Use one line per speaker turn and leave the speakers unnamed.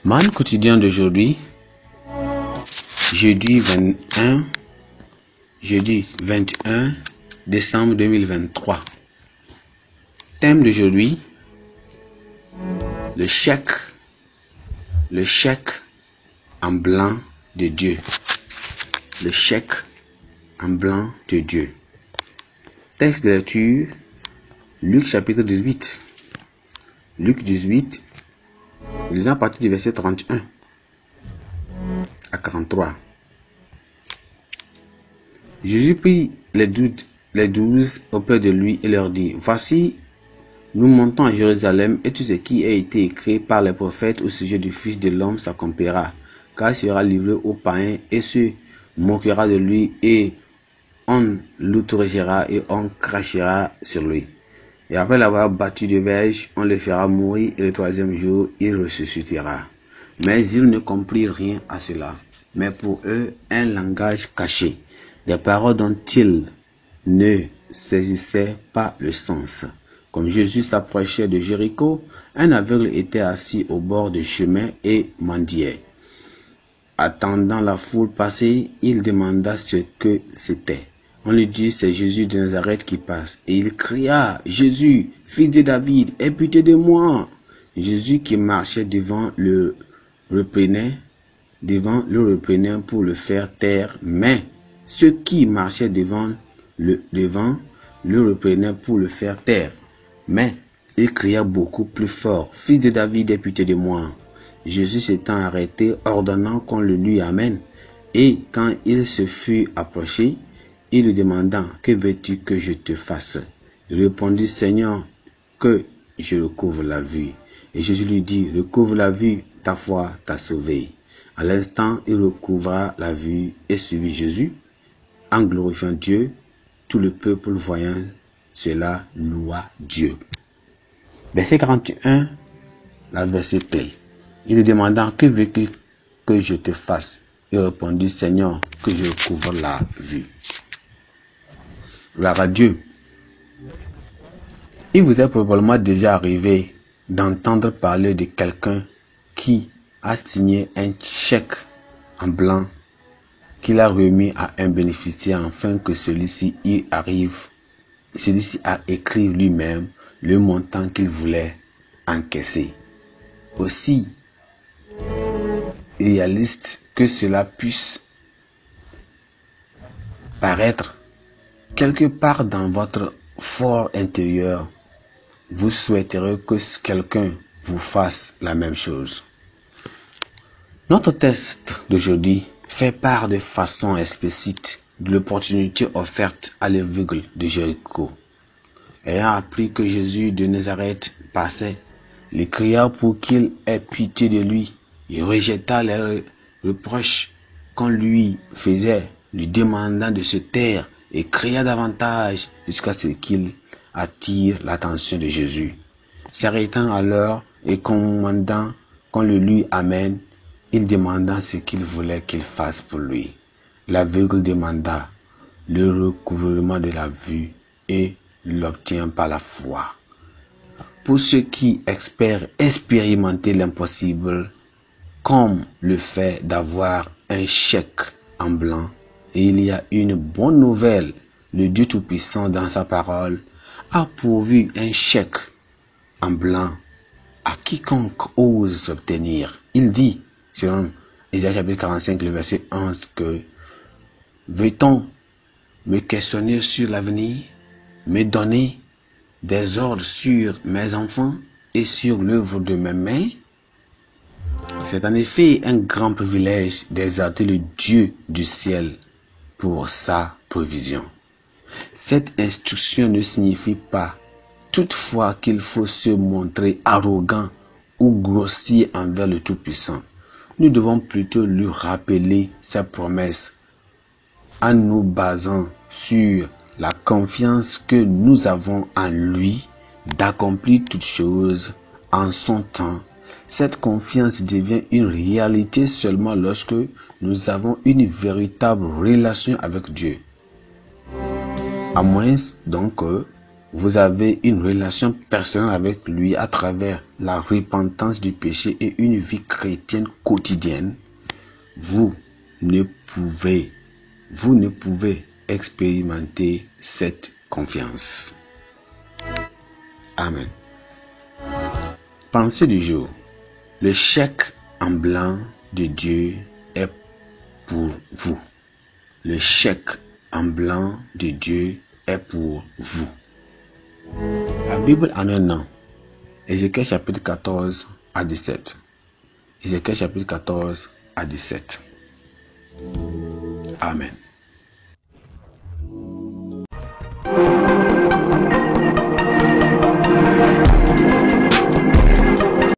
Man quotidien d'aujourd'hui, jeudi 21 décembre 2023. Thème d'aujourd'hui, le chèque en blanc de Dieu. Le chèque en blanc de Dieu. Texte de lecture, Luc chapitre 18. Luc 18, lisons à partir du verset 31 à 43. Jésus prit les douze auprès de lui et leur dit: Voici, nous montons à Jérusalem, et tout ce qui a été écrit par les prophètes au sujet du Fils de l'homme s'accomplira, car il sera livré aux païens et se moquera de lui, et on l'outragera et on crachera sur lui. Et après l'avoir battu de verge, on le fera mourir, et le troisième jour, il ressuscitera. Mais ils ne comprirent rien à cela, mais pour eux, un langage caché, des paroles dont ils ne saisissaient pas le sens. Comme Jésus s'approchait de Jéricho, un aveugle était assis au bord du chemin et mendiait. Attendant la foule passer, il demanda ce que c'était. On lui dit: c'est Jésus de Nazareth qui passe. Et il cria: Jésus, fils de David, aie pitié de moi. Jésus qui marchait devant le reprenait pour le faire taire, mais ceux qui marchaient devant le reprenaient pour le faire taire. Mais il cria beaucoup plus fort: Fils de David, aie pitié de moi. Jésus s'étant arrêté, ordonnant qu'on le lui amène, et quand il se fut approché, il lui demanda: Que veux-tu que je te fasse? Il répondit: Seigneur, que je recouvre la vue. Et Jésus lui dit: Recouvre la vue, ta foi t'a sauvé. À l'instant, il recouvra la vue et suivit Jésus, en glorifiant Dieu. Tout le peuple voyant cela loua Dieu. Verset 41, la verset clé. Il lui demanda: Que veux-tu que je te fasse? Il répondit: Seigneur, que je recouvre la vue. Gloire à Dieu. Il vous est probablement déjà arrivé d'entendre parler de quelqu'un qui a signé un chèque en blanc qu'il a remis à un bénéficiaire afin que celui-ci a écrit lui-même le montant qu'il voulait encaisser. Aussi réaliste que cela puisse paraître, quelque part dans votre fort intérieur, vous souhaiterez que quelqu'un vous fasse la même chose. Notre texte d'aujourd'hui fait part de façon explicite de l'opportunité offerte à l'aveugle de Jéricho. Ayant appris que Jésus de Nazareth passait, il cria pour qu'il ait pitié de lui. Il rejeta les reproches qu'on lui faisait, lui demandant de se taire, et cria davantage jusqu'à ce qu'il attire l'attention de Jésus. S'arrêtant alors et commandant qu'on le lui amène, il demanda ce qu'il voulait qu'il fasse pour lui. L'aveugle demanda le recouvrement de la vue et l'obtient par la foi. Pour ceux qui espèrent expérimenter l'impossible, comme le fait d'avoir un chèque en blanc, et il y a une bonne nouvelle: le Dieu Tout-Puissant dans sa parole a pourvu un chèque en blanc à quiconque ose obtenir. Il dit, selon Isaïe chapitre 45, le verset 11, que veut-on me questionner sur l'avenir, me donner des ordres sur mes enfants et sur l'œuvre de mes mains? C'est en effet un grand privilège d'exalter le Dieu du ciel pour sa provision. Cette instruction ne signifie pas toutefois qu'il faut se montrer arrogant ou grossier envers le Tout-Puissant. Nous devons plutôt lui rappeler ses promesses en nous basant sur la confiance que nous avons en lui d'accomplir toutes choses en son temps. Cette confiance devient une réalité seulement lorsque nous avons une véritable relation avec Dieu. À moins donc que vous avez une relation personnelle avec lui à travers la repentance du péché et une vie chrétienne quotidienne, vous ne pouvez expérimenter cette confiance. Amen. Pensée du jour. Le chèque en blanc de Dieu est pour vous. Le chèque en blanc de Dieu est pour vous. La Bible en un nom. Ézéchiel chapitre 14 à 17. Ézéchiel chapitre 14 à 17. Amen.